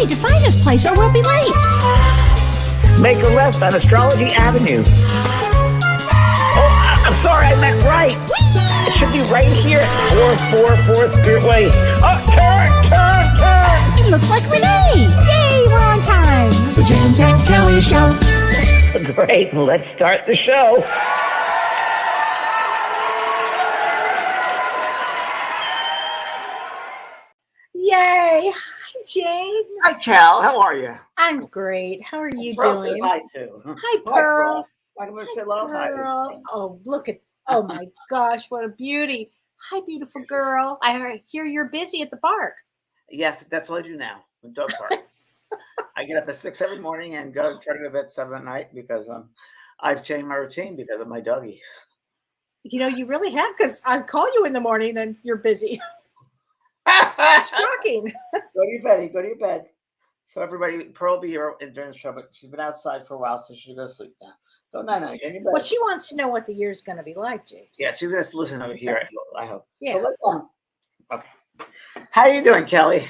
need to find this place or we'll be late. Make a left on Astrology Avenue. Oh, I'm sorry, I meant right. It should be right here at 444 Spirit Way. Oh, turn! It looks like Renee. Yay, we're on time. The James and Kellee Show. Great, let's start the show. Yay! Hi, James. Hi, Cal. How are you? I'm great. How are you Pearl doing? says hi, too. Hi, Pearl. I'm going to say hello. Hi. Pearl. Oh, look at, oh my gosh, what a beauty. Hi, beautiful girl. I hear you're busy at the park. Yes, that's what I do now. The dog park. I get up at 6 every morning and go try to go to bed at 7 at night because I've changed my routine because of my doggie. You know, you really have, because I call you in the morning and you're busy. It's shocking. Go to your bed. Go to your bed. So everybody, Pearl will be here during the show, but she's been outside for a while, so she should go to sleep now. Go night-night. Go to your bed. Well, she wants to know what the year's going to be like, James. Yeah, she's going to listen over here, I hope. Yeah. So okay. How are you doing, Kelly?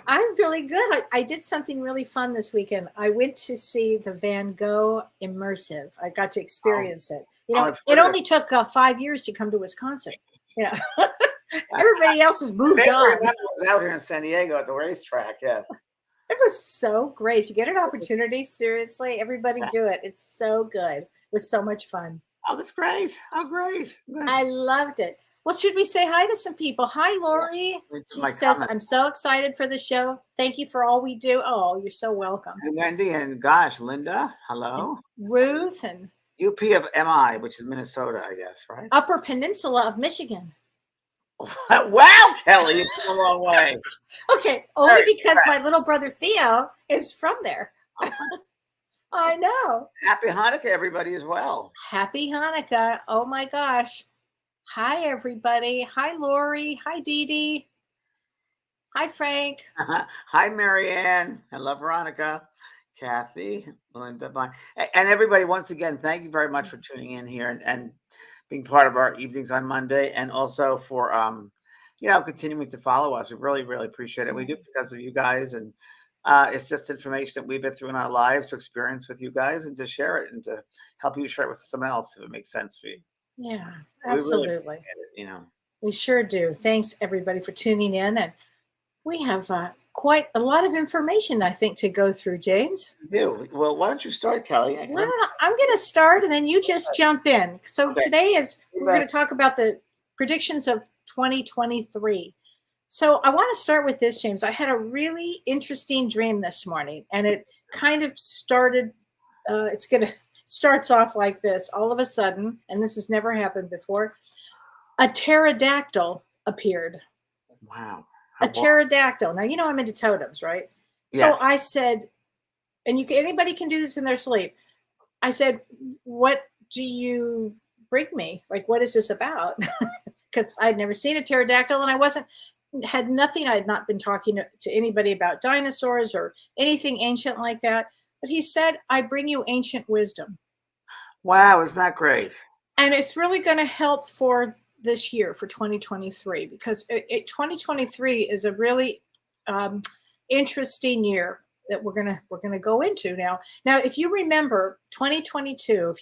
I'm really good. I did something really fun this weekend. I went to see the Van Gogh Immersive. I got to experience it. You know, it only took 5 years to come to Wisconsin. Yeah. Everybody else has moved on. I was out here in San Diego at the racetrack, yes. It was so great. If you get an opportunity, seriously, everybody do it. It's so good. It was so much fun. Oh, that's great. Oh, great. Good. I loved it. Well, should we say hi to some people? Hi, Lori. Yes, she says, I'm so excited for the show. Thank you for all we do. Oh, you're so welcome. And Wendy and gosh, Linda, hello. And Ruth and UP of MI, which is Minnesota, I guess, right? Upper Peninsula of Michigan. Wow, Kelly, you've come a long way. Okay, only because my little brother Theo is from there. I know. Happy Hanukkah, everybody, as well. Happy Hanukkah. Oh, my gosh. Hi, everybody. Hi, Lori. Hi, Dee Dee. Hi, Frank. Hi, Marianne. Hello, Veronica. Kathy, Linda, and everybody, once again, thank you very much for tuning in here and being part of our evenings on Monday, and also for continuing to follow us. We really, really appreciate it. We do because of you guys, and it's just information that we've been through in our lives to experience with you guys and to share it and to help you share it with someone else if it makes sense for you. Yeah, absolutely. We really we sure do. Thanks everybody for tuning in, and we have quite a lot of information, I think, to go through, James. We do. Well, why don't you start, Kelly? I'm going to start, and then you just jump in. So today we're going to talk about the predictions of 2023. So I want to start with this, James. I had a really interesting dream this morning, and it kind of started. Starts off like this. All of a sudden, and this has never happened before, a pterodactyl appeared. Wow. A pterodactyl. Now, you know I'm into totems, right? Yes. So I said, and anybody can do this in their sleep. I said, what do you bring me? Like, what is this about? Because I'd never seen a pterodactyl, and I had not been talking to anybody about dinosaurs or anything ancient like that. But he said, I bring you ancient wisdom. Wow, isn't that great? And it's really going to help for this year, for 2023, because 2023 is a really interesting year that we're gonna go into now. Now, if you remember 2022,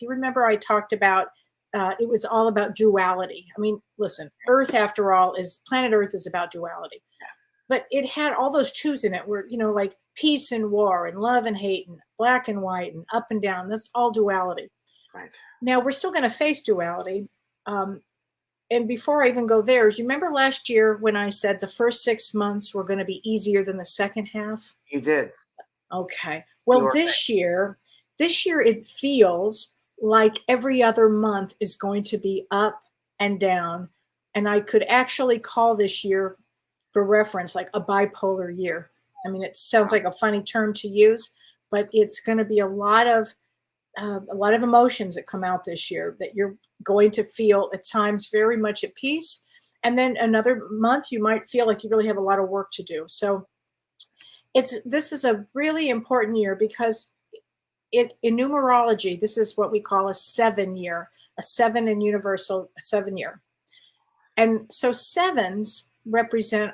I talked about it was all about duality. I mean, listen, Earth, after all, planet Earth is about duality. Yeah. But it had all those twos in it where, like peace and war and love and hate and black and white and up and down. That's all duality. Right. Now, we're still going to face duality. And before I even go there, you remember last year when I said the first 6 months were going to be easier than the second half? You did. Okay. Well, this year it feels like every other month is going to be up and down. And I could actually call this year, for reference, like a bipolar year. I mean, it sounds like a funny term to use, but it's going to be a lot of emotions that come out this year that you're going to feel at times very much at peace. And then another month, you might feel like you really have a lot of work to do. So this is a really important year because in numerology, this is what we call a 7 year, a 7 in universal, a 7 year. And so sevens represent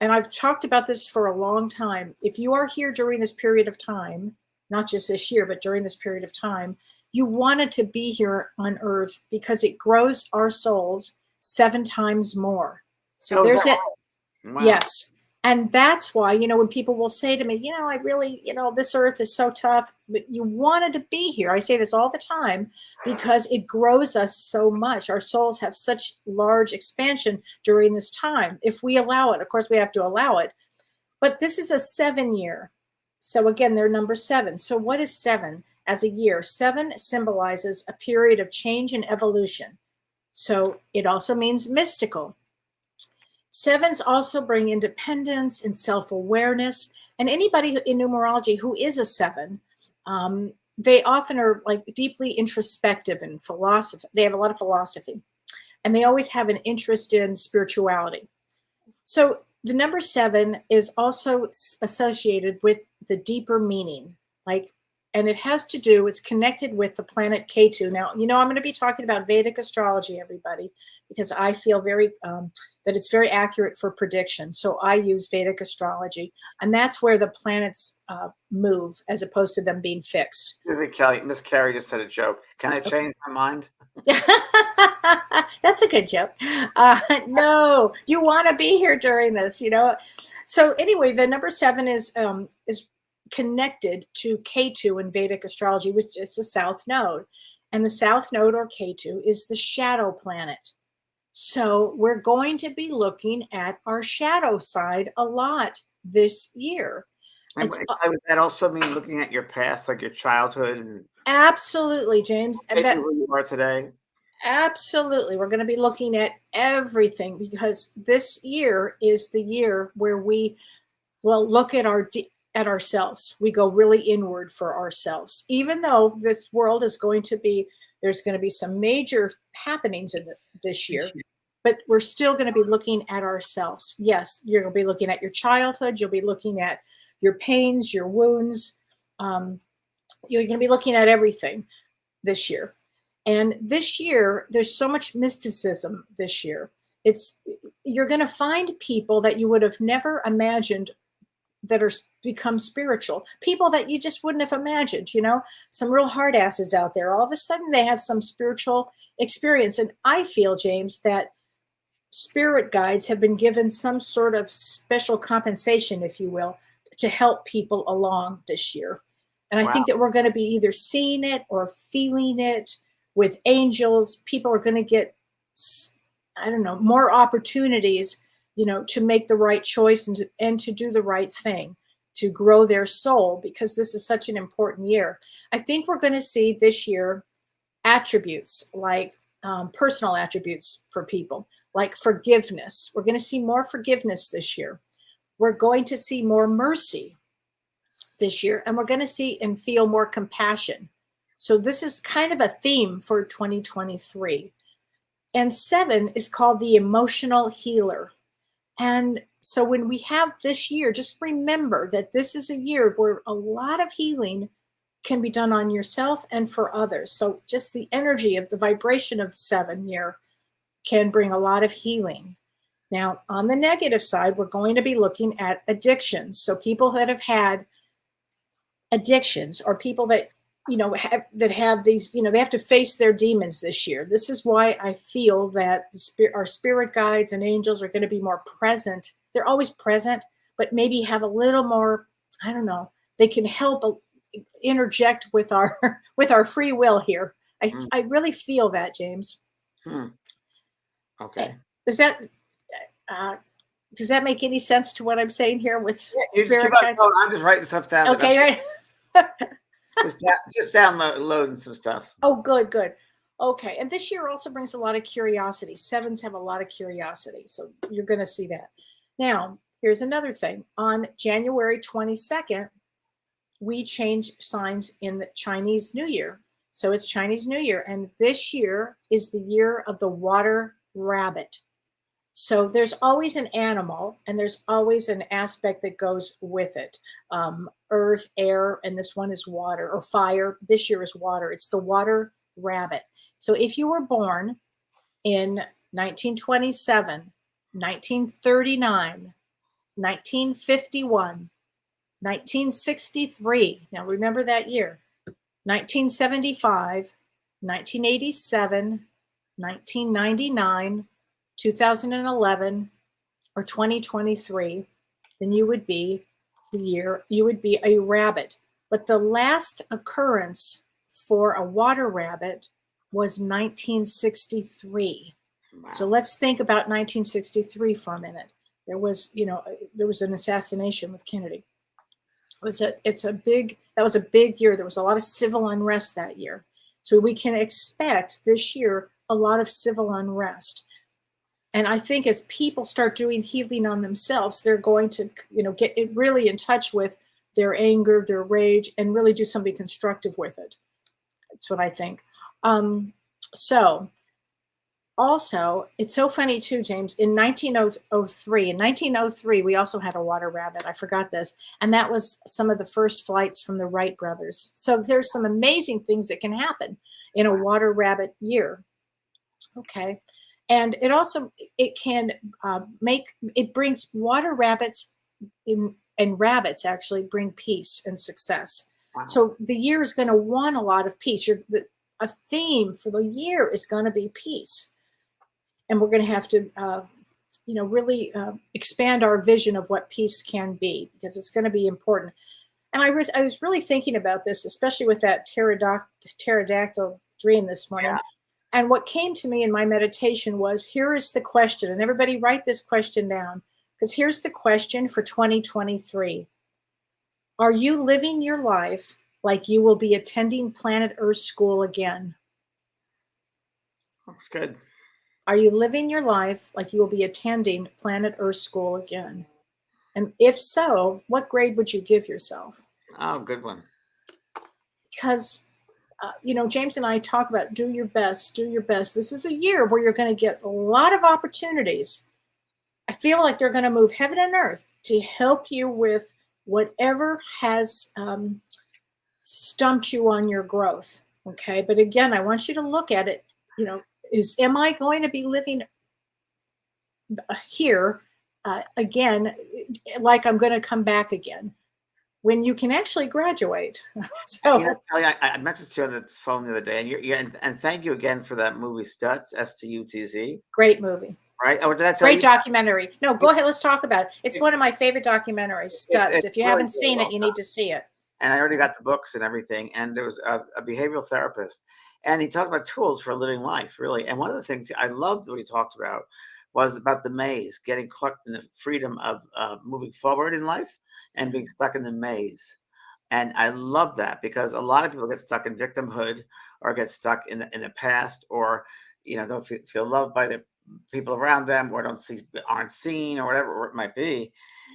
and I've talked about this for a long time, if you are here during this period of time, not just this year, but during this period of time, you wanted to be here on Earth because it grows our souls 7 times more. So Oh, is there's that that. right? Wow. Yes. And that's why, when people will say to me, I really, this Earth is so tough, but you wanted to be here. I say this all the time because it grows us so much. Our souls have such large expansion during this time. If we allow it, of course, we have to allow it. But this is a 7-year. So again, they're number 7. So what is 7 as a year? 7 symbolizes a period of change and evolution. So it also means mystical. 7s also bring independence and self-awareness. And anybody in numerology who is a 7, they often are like deeply introspective and philosophy. They have a lot of philosophy, and they always have an interest in spirituality. So the number 7 is also associated with the deeper meaning, and it has to do, it's connected with the planet Ketu. Now, I'm going to be talking about Vedic astrology, everybody, because I feel that it's very accurate for prediction. So I use Vedic astrology, and that's where the planets move as opposed to them being fixed. Kelly, Miss Carrie just said a joke. Can I change my mind? That's a good joke. No, you want to be here during this, So anyway, the number 7 is connected to Ketu in Vedic astrology, which is the South Node. And the South Node, or Ketu, is the shadow planet. So we're going to be looking at our shadow side a lot this year. And would that also mean looking at your past, like your childhood? And absolutely, James. who you are today? Absolutely. We're going to be looking at everything, because this year is the year where we will look at ourselves. We go really inward for ourselves. Even though this world is there's going to be some major happenings in this year, but we're still going to be looking at ourselves. Yes, you're going to be looking at your childhood. You'll be looking at your pains, your wounds. You're going to be looking at everything this year. And this year, there's so much mysticism this year. You're going to find people that you would have never imagined that are become spiritual, people that you just wouldn't have imagined, some real hard asses out there. All of a sudden they have some spiritual experience. And I feel, James, that spirit guides have been given some sort of special compensation, if you will, to help people along this year. And I think that we're going to be either seeing it or feeling it with angels. People are going to get, more opportunities to make the right choice and to do the right thing, to grow their soul, because this is such an important year. I think we're going to see this year attributes like personal attributes for people, like forgiveness. We're going to see more forgiveness this year. We're going to see more mercy this year, and we're going to see and feel more compassion. So this is kind of a theme for 2023. And 7 is called the emotional healer. And so when we have this year, just remember that this is a year where a lot of healing can be done on yourself and for others. So just the energy of the vibration of 7 year can bring a lot of healing. Now, on the negative side, we're going to be looking at addictions. So people that have had addictions, or people that have these, they have to face their demons this year. This is why I feel that our spirit guides and angels are going to be more present. They're always present, but maybe have a little more, they can help interject with our free will here. I really feel that, James. Okay. Does that make any sense to what I'm saying here with spirit guides? I'm just writing stuff down. Okay, right. just downloading some stuff. Oh, good. Okay, and this year also brings a lot of curiosity. 7s have a lot of curiosity, so you're going to see that. Now, here's another thing. On January 22nd, we change signs in the Chinese New Year. So it's Chinese New Year, and this year is the year of the water rabbit. So there's always an animal, and there's always an aspect that goes with it. Earth, air, and this one is water, or fire. This year is water. It's the water rabbit. So if you were born in 1927, 1939, 1951, 1963. Now remember that year. 1975, 1987, 1999, 2011, or 2023, then you would be a rabbit. But the last occurrence for a water rabbit was 1963. Wow. So let's think about 1963 for a minute. There was an assassination with Kennedy. That was a big year. There was a lot of civil unrest that year. So we can expect this year a lot of civil unrest. And I think as people start doing healing on themselves, they're going to, get really in touch with their anger, their rage, and really do something constructive with it. That's what I think. So also, it's so funny too, James, in 1903, we also had a water rabbit. I forgot this. And that was some of the first flights from the Wright brothers. So there's some amazing things that can happen in a water rabbit year. Okay. And it also, it brings water rabbits and rabbits actually bring peace and success. Wow. So the year is going to want a lot of peace. A theme for the year is going to be peace. And we're going to have to, really expand our vision of what peace can be, because it's going to be important. And I was really thinking about this, especially with that pterodactyl dream this morning. Yeah. And what came to me in my meditation was, here is the question, and everybody write this question down, because here's the question for 2023. Are you living your life like you will be attending Planet Earth school again? That's good. Are you living your life like you will be attending Planet Earth school again? And if so, what grade would you give yourself? Oh, good one. Because James and I talk about do your best. This is a year where you're going to get a lot of opportunities. I feel like they're going to move heaven and earth to help you with whatever has stumped you on your growth. Okay. But again, I want you to look at it, am I going to be living here again, like I'm going to come back again? When you can actually graduate. So Kellee, I mentioned to you on the phone the other day, and thank you again for that movie Stutz, Stutz. Great movie. Right? Or did I tell Great you? documentary. No, go ahead. Let's talk about it. It's one of my favorite documentaries, Stutz. If you really haven't seen well it, you need to see it. And I already got the books and everything. And there was a behavioral therapist, and he talked about tools for a living life, really. And one of the things I loved what he talked about was about the maze, getting caught in the freedom of moving forward in life and being stuck in the maze. And I love that, because a lot of people get stuck in victimhood, or get stuck in the past, or don't feel loved by the people around them, or aren't seen, or whatever it might be.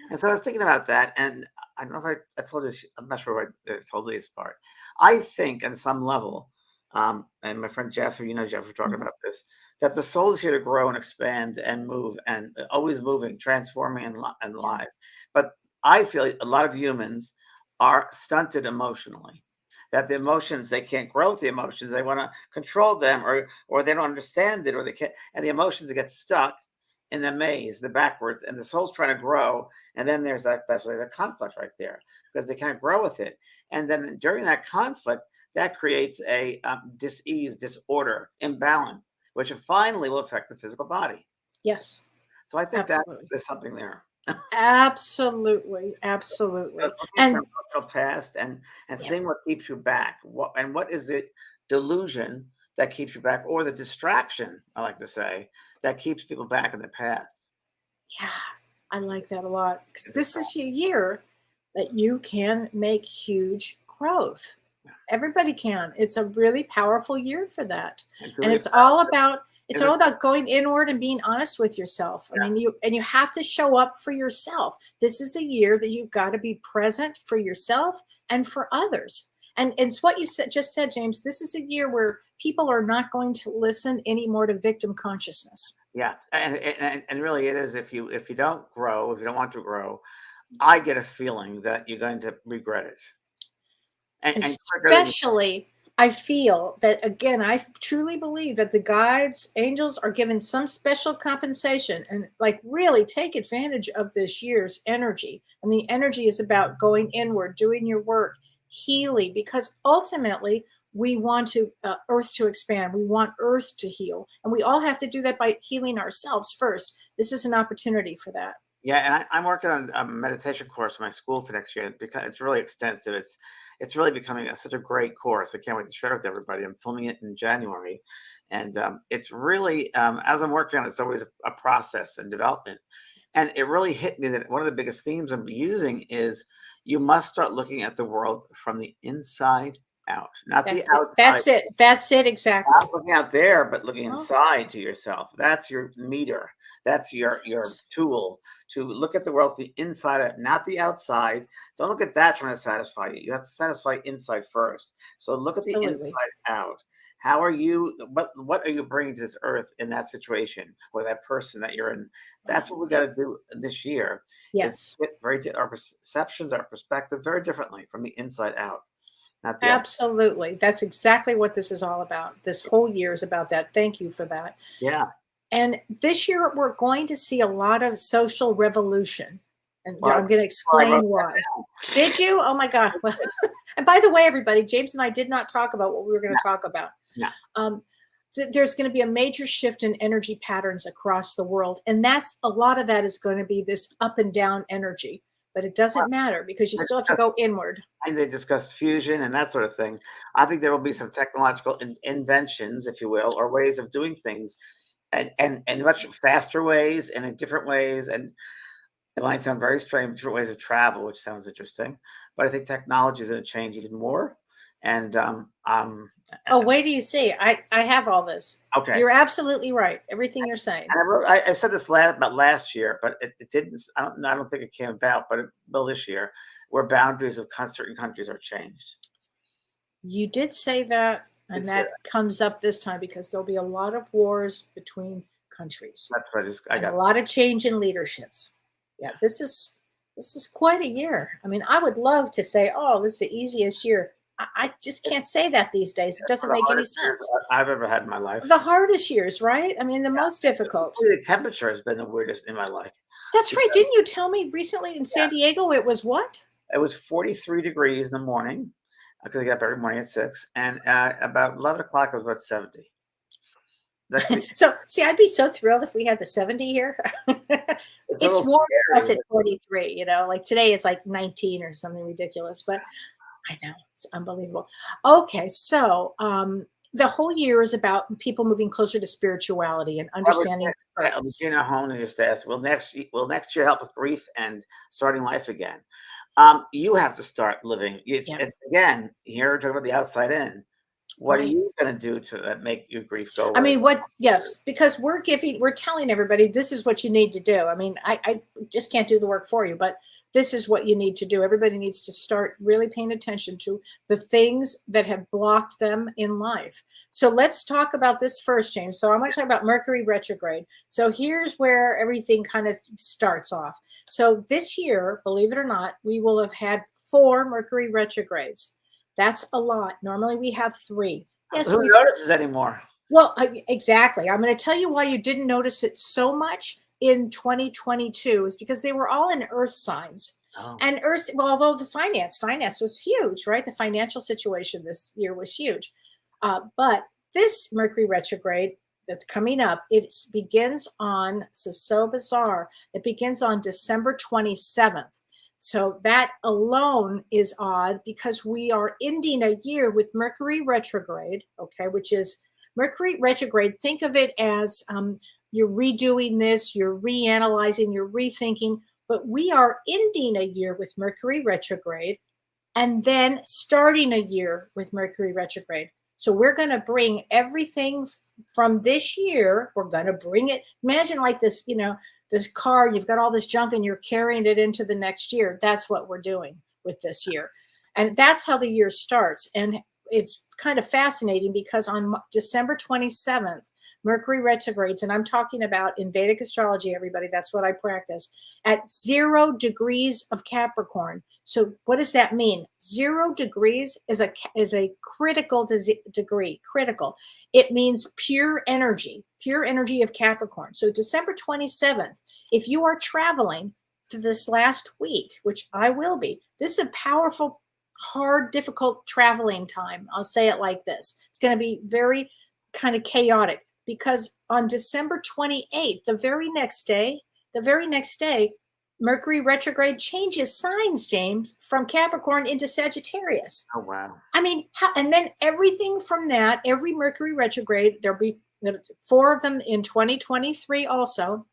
And so I was thinking about that, and I don't know if I told this. I'm not sure if I told this part. I think on some level, and my friend Jeff, Jeff, we're talking about this, that the soul is here to grow and expand and move, and always moving, transforming, and live. But I feel a lot of humans are stunted emotionally. That the emotions, they can't grow with the emotions. They want to control them, or they don't understand it, or they can't. And the emotions get stuck in the maze, the backwards, and the soul's trying to grow. And then there's a conflict right there, because they can't grow with it. And then during that conflict, that creates a dis-ease, disorder, imbalance, which finally will affect the physical body. Yes. So I think Absolutely. there's something there. Absolutely. And past and seeing what keeps you back. What is the delusion that keeps you back, or the distraction, I like to say, that keeps people back in the past? Yeah, I like that a lot, because this is a year that you can make huge growth. Everybody can. It's a really powerful year for that. And it's all about going inward and being honest with yourself. I mean, you have to show up for yourself. This is a year that you've got to be present for yourself and for others. And it's what you just said, James. This is a year where people are not going to listen anymore to victim consciousness. Yeah, and really it is. If you don't grow, if you don't want to grow, I get a feeling that you're going to regret it. Especially I feel that, again, I truly believe that the guides, angels are given some special compensation and like really take advantage of this year's energy. And the energy is about going inward, doing your work, healing, because ultimately we want to Earth to expand. We want Earth to heal. And we all have to do that by healing ourselves first. This is an opportunity for that. Yeah, and I'm working on a meditation course in my school for next year because it's really extensive. It's really becoming such a great course. I can't wait to share it with everybody. I'm filming it in January, and it's really as I'm working on it, it's always a process and development. And it really hit me that one of the biggest themes I'm using is you must start looking at the world from the inside out, not the That's it. outside. That's it. That's it. Exactly. Not looking out there, but looking Oh. inside to yourself. That's your meter. That's your tool to look at the world from the inside out, not the outside. Don't look at that trying to satisfy you. You have to satisfy inside first. So look at the Absolutely. inside out. How are you? What are you bringing to this earth in that situation or that person that you're in? That's what we got to do this year. Yes. Our perceptions, our perspective, very differently from the inside out. Not the Absolutely. That's exactly what this is all about. This whole year is about that. Thank you for that. Yeah. And this year, we're going to see a lot of social revolution. And Well, I'm going to explain why. Did you? Oh, my God. And by the way, everybody, James and I did not talk about what we were going to talk about. No. There's going to be a major shift in energy patterns across the world. And that's a lot of that is going to be this up and down energy. But it doesn't matter because you still have to go inward. And they discussed fusion and that sort of thing. I think there will be some technological inventions, if you will, or ways of doing things, and much faster ways and in different ways. And it might sound very strange, different ways of travel, which sounds interesting. But I think technology is going to change even more. And Oh, wait till you see. I have all this. okay, You're absolutely right. Everything you're saying. and I said this about last year, but it didn't. I don't think it came about, but it will this year, where boundaries of certain countries are changed. You did say that, and that comes up this time because there'll be a lot of wars between countries. That's what I got. A lot of change in leaderships. Yeah, this is quite a year. I mean, I would love to say, "Oh, this is the easiest year." I just can't say that these days. It doesn't make any sense. I've ever had in my life. The hardest years, right? I mean, the most difficult. The temperature has been the weirdest in my life. That's right. Didn't you tell me recently in San Diego it was what? It was 43 degrees in the morning because I get up every morning at 6, and about 11 o'clock it was about 70. So, see, I'd be so thrilled if we had the 70 here. It's warm for us at 43, like today is like 19 or something ridiculous, but I know it's unbelievable. Okay, so the whole year is about people moving closer to spirituality and understanding. Gina Hone just asked, will next year help with grief and starting life again? You have to start living. Again, here we're talking about the outside in. What are you going to do to make your grief go away? I mean, yes, because we're telling everybody this is what you need to do. I mean, I just can't do the work for you, but this is what you need to do. Everybody needs to start really paying attention to the things that have blocked them in life. So let's talk about this first, James. So I'm going to talk about Mercury retrograde. So here's where everything kind of starts off. So this year, believe it or not, we will have had 4 Mercury retrogrades. That's a lot. Normally we have 3. Yes, who notices anymore? Well, exactly. I'm going to tell you why you didn't notice it so much in 2022 is because they were all in earth signs. And earth, well, although the finance was huge, right? The financial situation this year was huge. But this Mercury retrograde that's coming up, it begins on, so bizarre, it begins on December 27th. So that alone is odd because we are ending a year with Mercury retrograde, okay, which is Mercury retrograde. Think of it as you're redoing this, you're reanalyzing, you're rethinking, but we are ending a year with Mercury retrograde and then starting a year with Mercury retrograde. So we're going to bring everything from this year, we're going to bring it. Imagine like this, this car, you've got all this junk and you're carrying it into the next year. That's what we're doing with this year. And that's how the year starts. And it's kind of fascinating because on December 27th, Mercury retrogrades, and I'm talking about in Vedic astrology, everybody, that's what I practice, at 0 degrees of Capricorn. So what does that mean? 0 degrees is a critical degree, critical. It means pure energy of Capricorn. So December 27th, if you are traveling for this last week, which I will be, this is a powerful, hard, difficult traveling time. I'll say it like this. It's going to be very kind of chaotic, because on December 28th, the very next day, Mercury retrograde changes signs, James, from Capricorn into Sagittarius. Oh, wow. I mean, and then everything from that, every Mercury retrograde, there'll be 4 of them in 2023 also.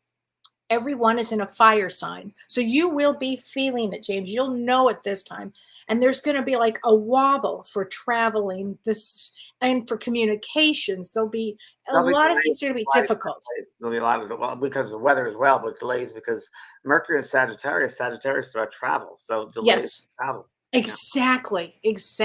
Everyone is in a fire sign. So you will be feeling it, James. You'll know it this time. And there's going to be like a wobble for traveling this and for communications. There'll be a lot of things are going to be difficult. There'll be a lot of, well, because of the weather as well, but delays because Mercury is Sagittarius is about travel. So delays travel. Exactly. It's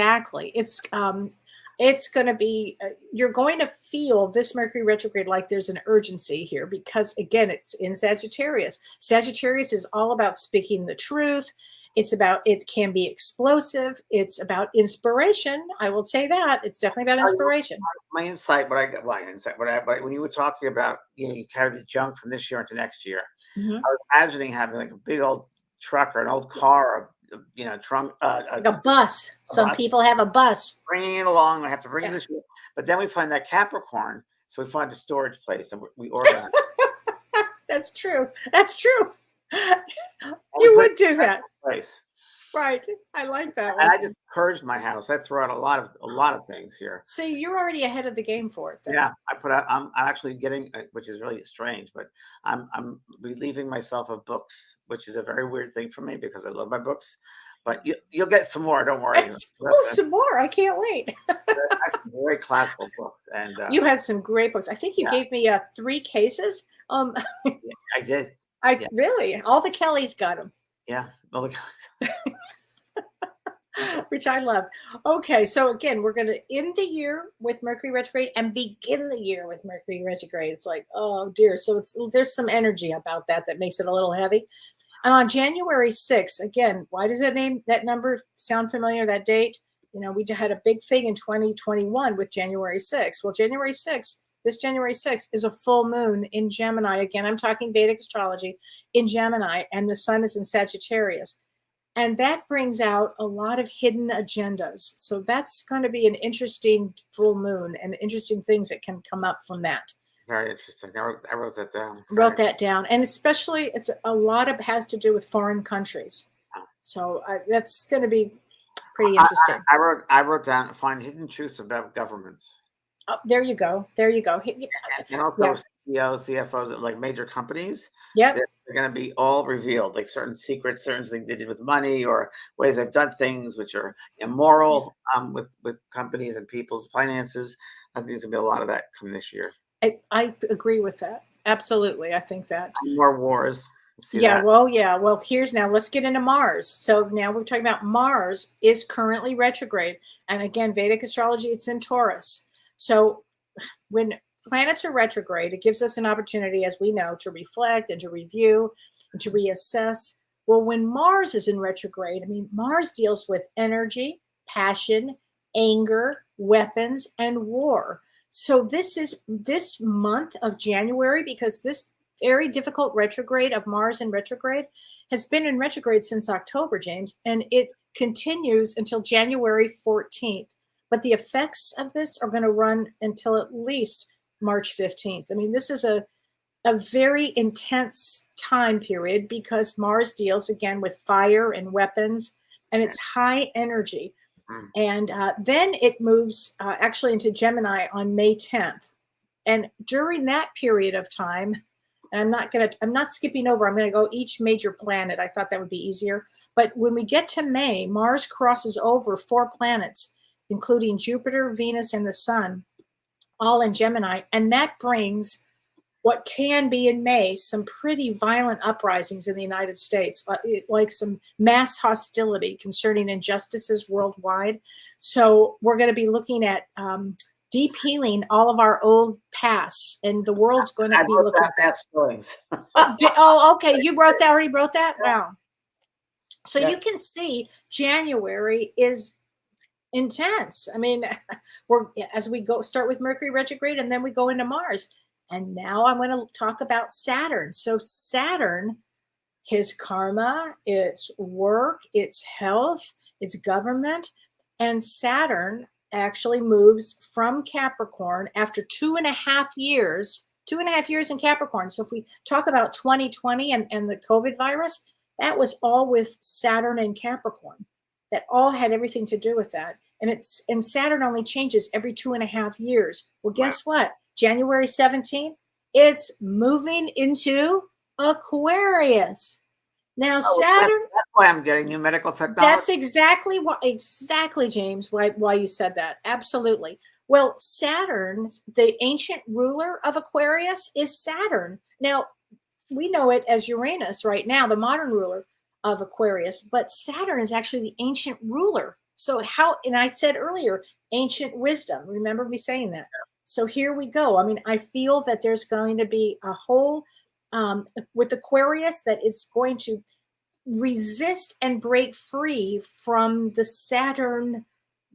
going to be, you're going to feel this Mercury retrograde like there's an urgency here, because again, it's in Sagittarius. Sagittarius is all about speaking the truth. It can be explosive. It's about inspiration. I will say that. It's definitely about inspiration. My insight, when you were talking about, you carry the junk from this year into next year, I was imagining having like a big old truck or an old car, trunk, like a bus. Some people have a bus. Bringing it along. I have to bring this, but then we find that Capricorn, so we find a storage place and we organize. That's true. You would do that. Place. Right. I like that one. And I just purged my house. I threw out a lot of things here. See, you're already ahead of the game for it. Then. Yeah, I'm actually getting, which is really strange, but I'm relieving myself of books, which is a very weird thing for me because I love my books. But you'll get some more. Don't worry. Some more! I can't wait. Some very classical books, and you had some great books. I think you gave me 3 cases. I did. Really, all the Kelleys got them. Yeah, all the Kelleys. Which I love. Okay, so again, we're going to end the year with Mercury retrograde and begin the year with Mercury retrograde. It's like, oh dear. So there's some energy about that makes it a little heavy. And on January 6th, again, why does that number sound familiar, that date? We had a big thing in 2021 with January 6th. Well, this January 6th is a full moon in Gemini. Again, I'm talking Vedic astrology in Gemini, and the sun is in Sagittarius. And that brings out a lot of hidden agendas. So that's going to be an interesting full moon and interesting things that can come up from that. Very interesting. I wrote that down. Wrote that down. And especially has to do with foreign countries. So that's going to be pretty interesting. I wrote down, find hidden truths about governments. Oh, there you go. And also CEOs, CFOs, like major companies. Yeah. They're going to be all revealed, like certain secrets, certain things they did with money or ways they've done things which are immoral with companies and people's finances. I think there's going to be a lot of that coming this year. I agree with that. Absolutely. I think that. More wars. Well, let's get into Mars. So now we're talking about Mars is currently retrograde. And again, Vedic astrology, it's in Taurus. So when planets are retrograde, it gives us an opportunity, as we know, to reflect and to review and to reassess. Well, when Mars is in retrograde, Mars deals with energy, passion, anger, weapons, and war. So this month of January, because this very difficult retrograde of Mars in retrograde has been in retrograde since October, James, and it continues until January 14th. But the effects of this are going to run until at least March 15th. This is a very intense time period because Mars deals again with fire and weapons, and it's high energy. And then it moves actually into Gemini on May 10th. And during that period of time, and I'm not skipping over, I'm going to go each major planet. I thought that would be easier. But when we get to May, Mars crosses over 4 planets, including Jupiter, Venus, and the Sun, all in Gemini. And that brings what can be in May some pretty violent uprisings in the United States, like some mass hostility concerning injustices worldwide. So we're going to be looking at deep healing all of our old past, and the world's going to I be wrote looking down at that. past feelings. Oh, okay. You already wrote that? Wow. So Yeah. you can see January is intense. I mean, as we start with Mercury retrograde, and then we go into Mars. And now I'm going to talk about Saturn. So Saturn, his karma, its work, its health, its government, and Saturn actually moves from Capricorn after 2.5 years. 2.5 years in Capricorn. So if we talk about 2020 and the COVID virus, that was all with Saturn and Capricorn. That all had everything to do with that. And Saturn only changes every 2.5 years. Well, guess what? January 17th, it's moving into Aquarius. Now, Saturn. That's why I'm getting new medical technology. That's exactly, James, why you said that. Absolutely. Well, Saturn, the ancient ruler of Aquarius, is Saturn. Now, we know it as Uranus right now, the modern ruler of Aquarius, but Saturn is actually the ancient ruler. So and I said earlier, ancient wisdom. Remember me saying that? So here we go. I mean, I feel that there's going to be a whole, with Aquarius, that it's going to resist and break free from the Saturn,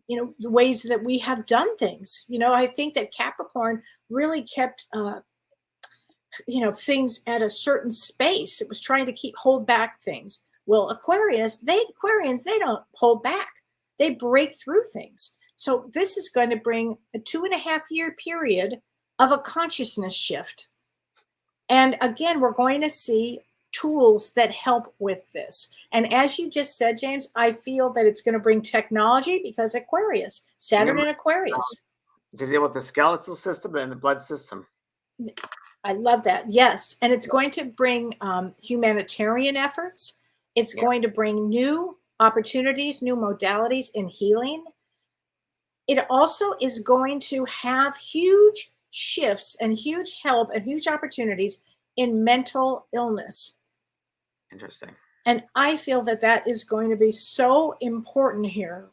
the ways that we have done things. I think that Capricorn really kept, things at a certain space. It was trying to hold back things. Well, Aquarians, they don't hold back. They break through things. So this is going to bring a 2.5-year period of a consciousness shift. And again, we're going to see tools that help with this. And as you just said, James, I feel that it's going to bring technology because Aquarius, Saturn and Aquarius. To deal with the skeletal system and the blood system. I love that. Yes. And it's going to bring humanitarian efforts. It's going to bring new opportunities, new modalities in healing. It also is going to have huge shifts and huge help and huge opportunities in mental illness. Interesting. And I feel that is going to be so important here.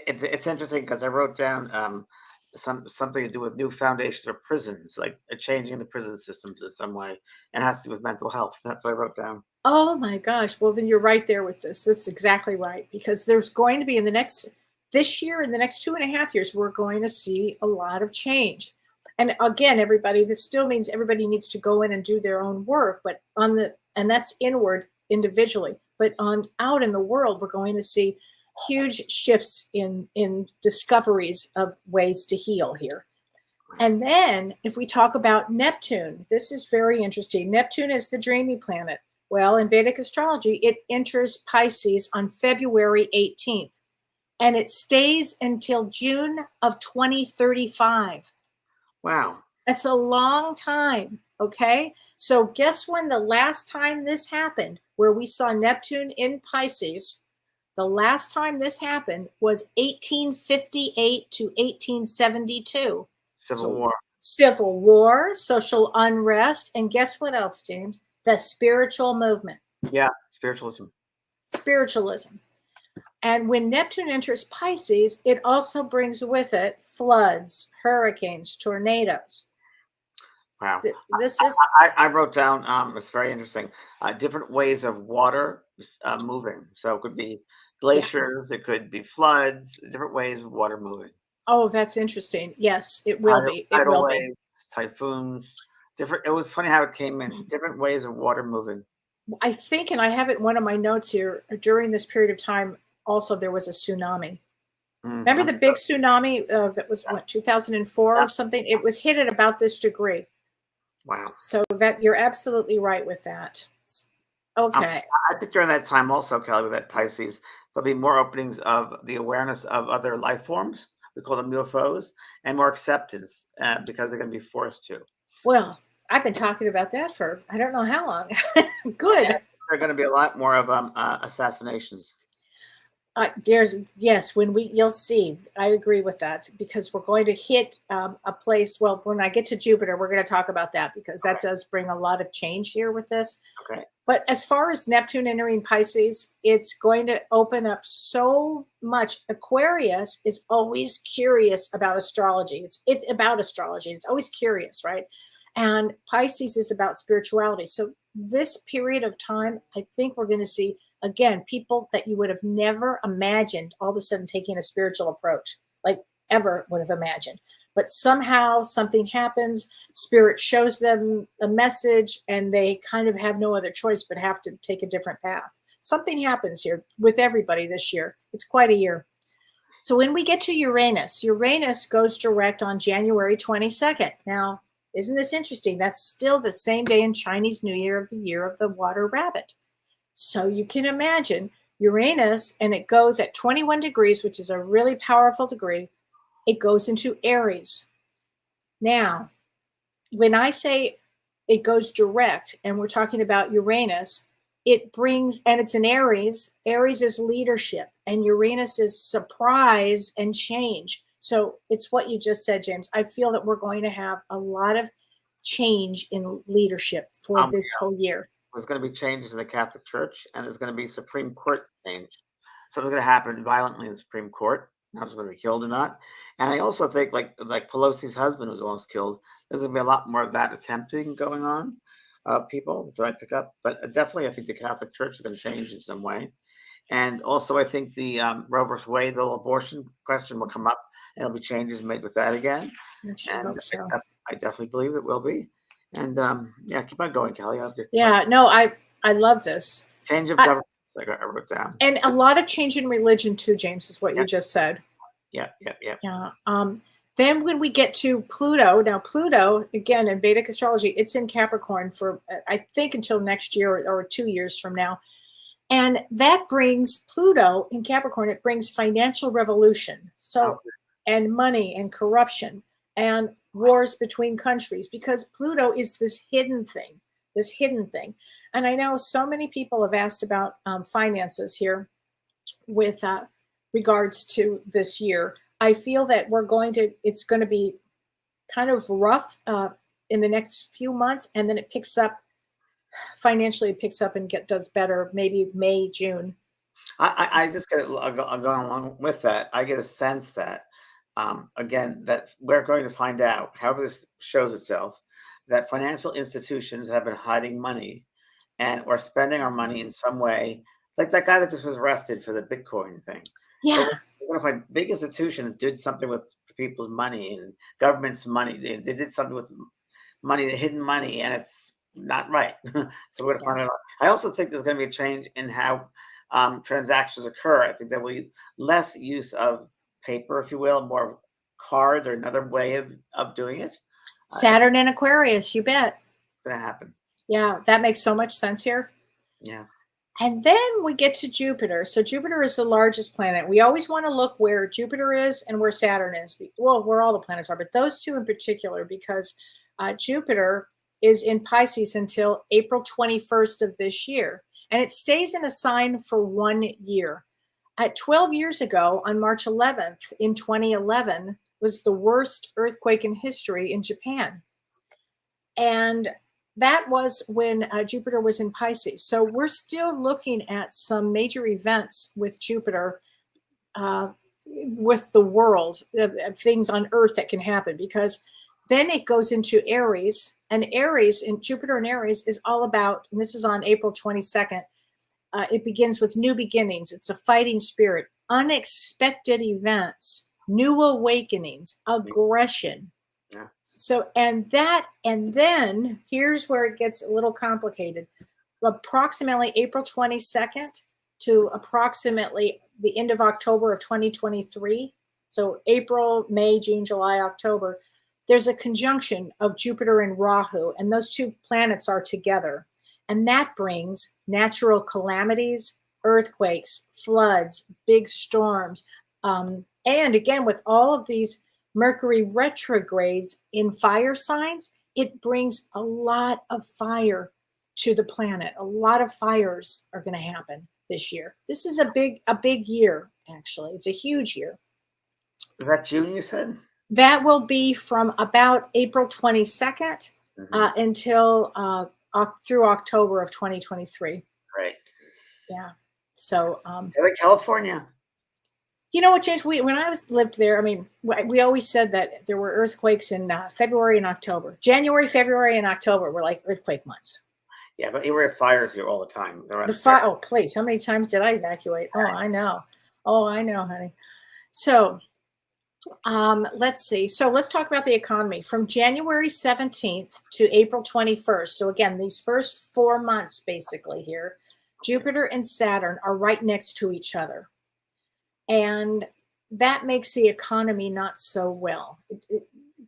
It's interesting because I wrote down something to do with new foundations or prisons, like changing the prison systems in some way, and it has to do with mental health. That's what I wrote down. Oh my gosh. Well, then you're right there with this. This is exactly right. Because there's going to be this year and the next 2.5 years, we're going to see a lot of change. And again, everybody, this still means everybody needs to go in and do their own work, and that's inward individually. But out in the world, we're going to see huge shifts in discoveries of ways to heal here. And then if we talk about Neptune, this is very interesting. Neptune is the dreamy planet. Well, in Vedic astrology, it enters Pisces on February 18th, and it stays until June of 2035. Wow. That's a long time. Okay. So guess when the last time this happened, where we saw Neptune in Pisces, the last time this happened was 1858 to 1872. Civil War, social unrest. And guess what else, James? The spiritual movement. Yeah. Spiritualism. And when Neptune enters Pisces, it also brings with it floods, hurricanes, tornadoes. Wow. This is. I wrote down, it's very interesting, different ways of water moving. So it could be glaciers, it could be floods, different ways of water moving. Oh, that's interesting. Yes, it will be. It will be. Typhoons. Different. It was funny how it came in. Different ways of water moving. I think, and I have it in one of my notes here, during this period of time, also there was a tsunami. Mm-hmm. Remember the big tsunami that was, 2004 or something? It was hit at about this degree. Wow. So that you're absolutely right with that. Okay. I think during that time also, Kellee, with that Pisces, there'll be more openings of the awareness of other life forms. We call them UFOs, and more acceptance because they're going to be forced to. Well, I've been talking about that for I don't know how long. Good. And there are going to be a lot more of assassinations. Yes, you'll see. I agree with that because we're going to hit a place. Well, when I get to Jupiter, we're going to talk about that because that does bring a lot of change here with this. Okay. But as far as Neptune entering Pisces, it's going to open up so much. Aquarius is always curious about astrology. It's about astrology. It's always curious, right? And Pisces is about spirituality. So this period of time, I think we're going to see again people that you would have never imagined all of a sudden taking a spiritual approach, like ever would have imagined. But somehow something happens, spirit shows them a message, and they kind of have no other choice but have to take a different path. Something happens here with everybody this year. It's quite a year. So when we get to Uranus, Uranus goes direct on January 22nd. Now, isn't this interesting? That's still the same day in Chinese New Year of the year of the water rabbit. So you can imagine Uranus, and it goes at 21 degrees, which is a really powerful degree. It goes into Aries. Now, when I say it goes direct and we're talking about Uranus, it brings, and it's in Aries. Aries is leadership and Uranus is surprise and change. So it's what you just said, James. I feel that we're going to have a lot of change in leadership for this whole year. There's going to be changes in the Catholic Church, and there's going to be Supreme Court change. Something's going to happen violently in the Supreme Court. Not if going to be killed or not. And I also think like Pelosi's husband was almost killed. There's going to be a lot more of that attempting going on. People, that's what I pick up. But definitely, I think the Catholic Church is going to change in some way. And also, I think the Roe versus Wade, the abortion question will come up, and there'll be changes made with that again. I hope so. I definitely believe it will be. And yeah, keep on going, Kellee. I love this. Change of government. Like I wrote down. And a lot of change in religion too, James, is what you just said. Yeah. Then when we get to Pluto, now Pluto, again, in Vedic astrology, it's in Capricorn for, I think, until next year or 2 years from now. And that brings Pluto in Capricorn, it brings financial revolution. So, and money and corruption and wars between countries, because Pluto is this hidden thing. And I know so many people have asked about finances here with regards to this year. I feel that it's going to be kind of rough in the next few months, and then it picks up financially. It picks up and does better maybe May, June. I just get going along with that. I get a sense that again that we're going to find out, however this shows itself, that financial institutions have been hiding money and or spending our money in some way, like that guy that just was arrested for the Bitcoin thing. Yeah. So we're going to find big institutions did something with people's money and government's money. They did something with money, hidden money, and it's not right. So we're going to find out. I also think there's going to be a change in how transactions occur. I think there will be less use of paper, if you will, more cards or another way of doing it. Saturn and Aquarius, you bet. It's going to happen. Yeah, that makes so much sense here. Yeah. And then we get to Jupiter. So Jupiter is the largest planet. We always want to look where Jupiter is and where Saturn is. Well, where all the planets are, but those two in particular, because Jupiter is in Pisces until April 21st of this year. And it stays in a sign for 1 year. At 12 years ago, on March 11th in 2011, was the worst earthquake in history in Japan. And that was when Jupiter was in Pisces. So we're still looking at some major events with Jupiter, with the world, things on Earth that can happen, because then it goes into Aries. And Aries, in Jupiter and Aries, is all about, and this is on April 22nd, it begins with new beginnings. It's a fighting spirit, unexpected events, new awakenings, aggression. Yeah. So, and then here's where it gets a little complicated. Approximately April 22nd to approximately the end of October of 2023. So April, May, June, July, October, there's a conjunction of Jupiter and Rahu, and those two planets are together. And that brings natural calamities, earthquakes, floods, big storms. And again, with all of these Mercury retrogrades in fire signs, it brings a lot of fire to the planet. A lot of fires are going to happen this year. This is a big year, actually. It's a huge year. Is that June, you said? That will be from about April 22nd until through October of 2023. Right. Yeah. So, like California. You know what, James? When I lived there, I mean, we always said that there were earthquakes in February and October. January, February, and October were like earthquake months. Yeah, but you were at fires here all the time. Oh, please! How many times did I evacuate? Oh, I know. Oh, I know, honey. So, let's see. So let's talk about the economy from January 17th to April 21st. So again, these first 4 months, basically here, Jupiter and Saturn are right next to each other. And that makes the economy not so well.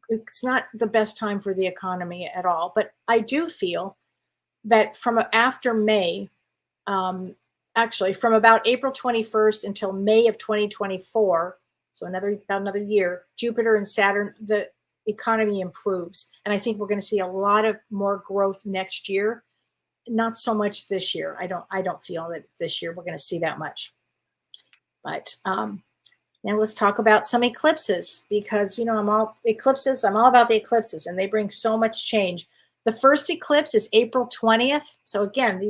It's not the best time for the economy at all. But I do feel that from after May, actually from about April 21st until May of 2024, so about another year, Jupiter and Saturn, the economy improves. And I think we're going to see a lot of more growth next year. Not so much this year. I don't feel that this year we're going to see that much. But now let's talk about some eclipses, because, you know, I'm all about the eclipses, and they bring so much change. The first eclipse is April 20th. So again,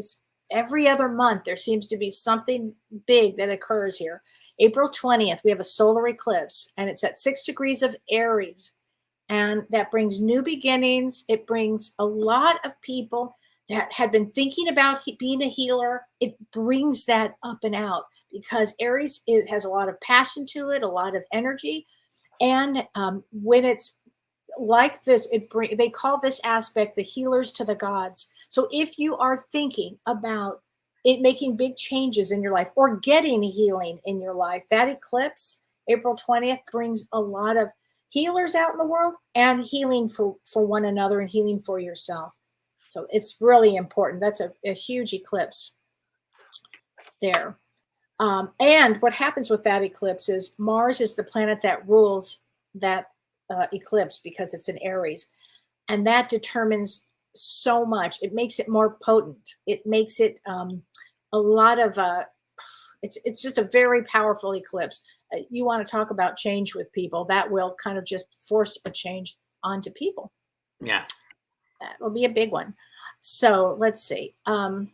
every other month, there seems to be something big that occurs here. April 20th, we have a solar eclipse, and it's at 6 degrees of Aries. And that brings new beginnings. It brings a lot of people that had been thinking about being a healer. It brings that up and out, because Aries has a lot of passion to it, a lot of energy. And when it's like this, they call this aspect the healers to the gods. So if you are thinking about it making big changes in your life or getting healing in your life, that eclipse, April 20th, brings a lot of healers out in the world and healing for one another and healing for yourself. So it's really important. That's a huge eclipse there. And what happens with that eclipse is Mars is the planet that rules that eclipse, because it's in Aries. And that determines so much. It makes it more potent. It makes it a lot of, it's just a very powerful eclipse. You want to talk about change with people, that will kind of just force a change onto people. Yeah. That will be a big one. So let's see. Kelly's,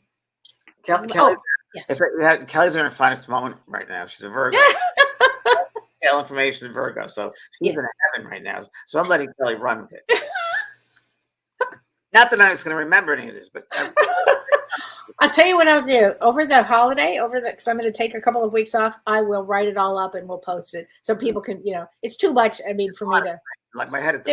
yes. Kelly's in her finest moment right now. She's a Virgo. Tell information in Virgo. So she's in heaven right now. So I'm letting Kelly run with it. Not that I'm just going to remember any of this, but I'll tell you what I'll do over the holiday, because I'm going to take a couple of weeks off. I will write it all up and we'll post it so people can, you know, it's too much. I mean, for me to, like, my head is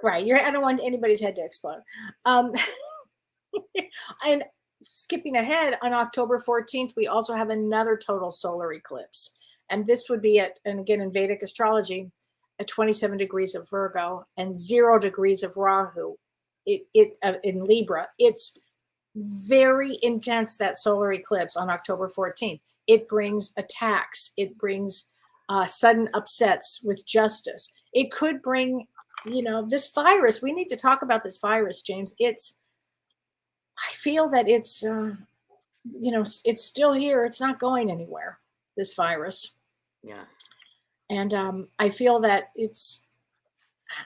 right. I don't want anybody's head to explode. And skipping ahead, on October 14th, we also have another total solar eclipse. And this would be and again, in Vedic astrology, at 27 degrees of Virgo and 0 degrees of Rahu in Libra. It's very intense, that solar eclipse on October 14th. It brings attacks. It brings sudden upsets with justice. It could bring, you know, this virus. We need to talk about this virus, James. I feel that it's, you know, it's still here. It's not going anywhere, this virus. Yeah. And I feel that it's,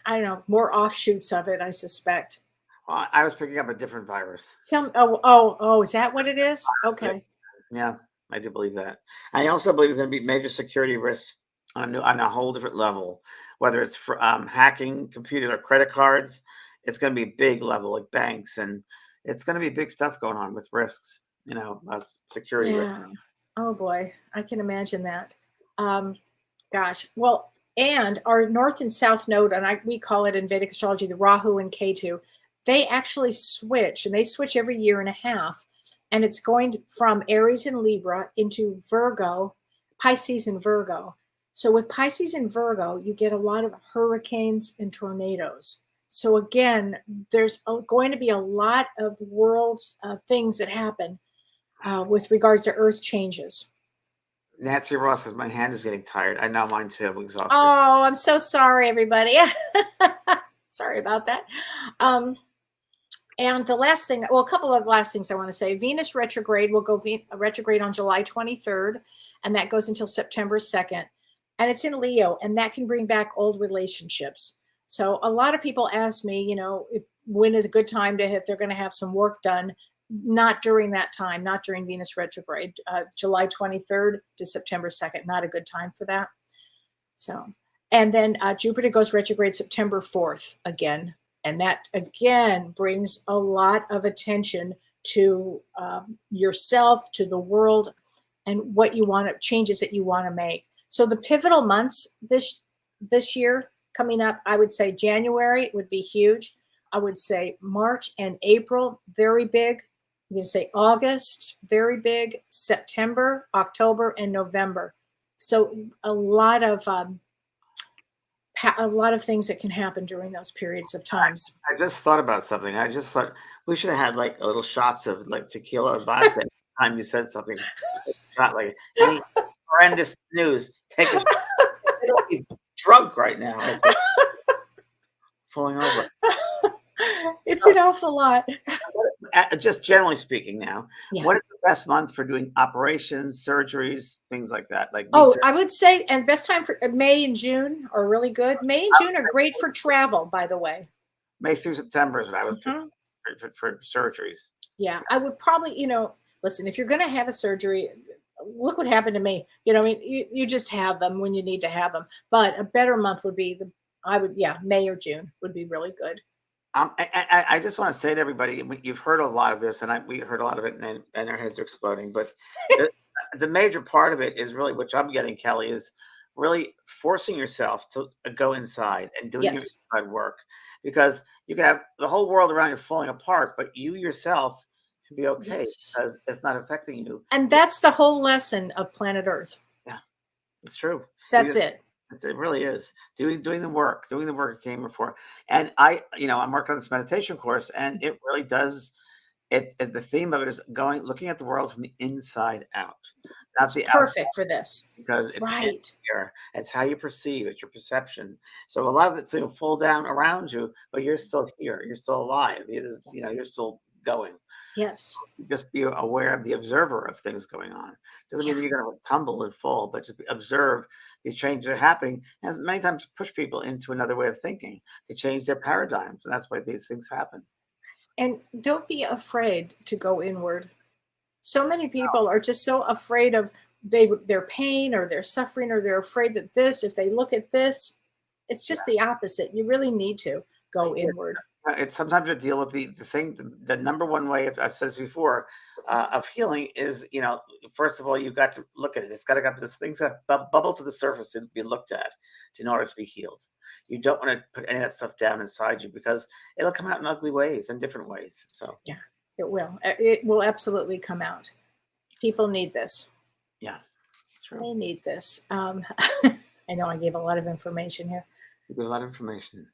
I don't know, more offshoots of it, I suspect. Well, I was picking up a different virus. Tell me, oh, is that what it is? Okay. Yeah, I do believe that. I also believe there's going to be major security risks on a whole different level, whether it's for hacking computers or credit cards. It's going to be big level, like banks, and it's going to be big stuff going on with risks, you know, security. Yeah. Risks. Oh boy, I can imagine that. Gosh, well, and our north and south node, and we call it in Vedic astrology the Rahu and Ketu, they actually switch, and they switch every year and a half, and it's going from Aries and Libra into Virgo, Pisces and Virgo. So with Pisces and Virgo, you get a lot of hurricanes and tornadoes. So again, there's going to be a lot of world things that happen with regards to Earth changes. Nancy Ross says, my hand is getting tired. I know mine too. I'm exhausted. Oh, I'm so sorry, everybody. Sorry about that. And the last thing, well, a couple of last things I want to say. Venus retrograde will go retrograde on July 23rd, and that goes until September 2nd. And it's in Leo, and that can bring back old relationships. So a lot of people ask me, when is a good time if they're going to have some work done. Not during that time, not during Venus retrograde. July 23rd to September 2nd, not a good time for that. So, and then Jupiter goes retrograde September 4th again. And that, again, brings a lot of attention to yourself, to the world, and what you want to, changes that you want to make. So the pivotal months this year coming up, I would say January would be huge. I would say March and April, very big. I'm going to say August, very big. September, October, and November. So a lot of things that can happen during those periods of times. I just thought about something. I just thought we should have had like a little shots of like tequila or vodka every time you said something. Not like any horrendous news. Take a shot. I don't be drunk right now. Falling over. It's an awful lot. Just generally speaking now, Yeah. What is the best month for doing operations, surgeries, things like that? Like I would say, and best time for May and June are really good. May and June are great for travel, by the way. May through September is what I was for surgeries. Yeah, I would probably, listen, if you're going to have a surgery, look what happened to me. You just have them when you need to have them. But a better month would be May or June would be really good. I just want to say to everybody, you've heard a lot of this, and we heard a lot of it, and our heads are exploding. But the major part of it is really, which I'm getting, Kellee, is really forcing yourself to go inside and doing your inside work, because you can have the whole world around you falling apart, but you yourself can be okay because it's not affecting you. And that's the whole lesson of planet Earth. Yeah, it's true. That's it. It really is doing the work it came before. And I'm working on this meditation course, and it really does. The theme of it is looking at the world from the inside out. That's perfect for this, because it's right. Here. It's how you perceive. It's your perception. So a lot of it's going to fall down around you, but you're still here. You're still alive. You're still going. Yes. Just be aware of the observer of things going on. Doesn't mean that you're going to tumble and fall, but just observe these changes are happening. And many times push people into another way of thinking to change their paradigms. And that's why these things happen. And don't be afraid to go inward. So many people are just so afraid of their pain or their suffering, or they're afraid that if they look at this, it's just the opposite. You really need to go inward. It's sometimes to deal with the number one way, I've said this before, of healing is, first of all, you've got to look at it. It's got to this things that bubble to the surface to be looked at in order to be healed. You don't want to put any of that stuff down inside you, because it'll come out in ugly ways and different ways. So yeah, it will. It will absolutely come out. People need this. Yeah, it's true. They need this. I know I gave a lot of information here. You gave a lot of information.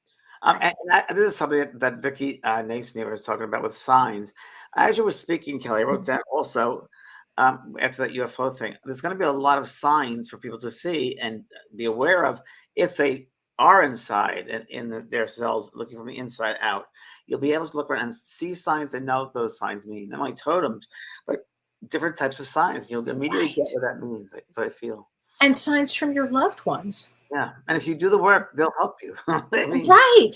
This is something that Vicky Naisner was talking about with signs. As you were speaking, Kellee, I wrote down also, after that UFO thing, there's going to be a lot of signs for people to see and be aware of if they are inside in their cells, looking from the inside out. You'll be able to look around and see signs and know what those signs mean. Not only totems, but different types of signs. You'll immediately get what that means. So I feel. And signs from your loved ones. Yeah, and if you do the work, they'll help you. Right.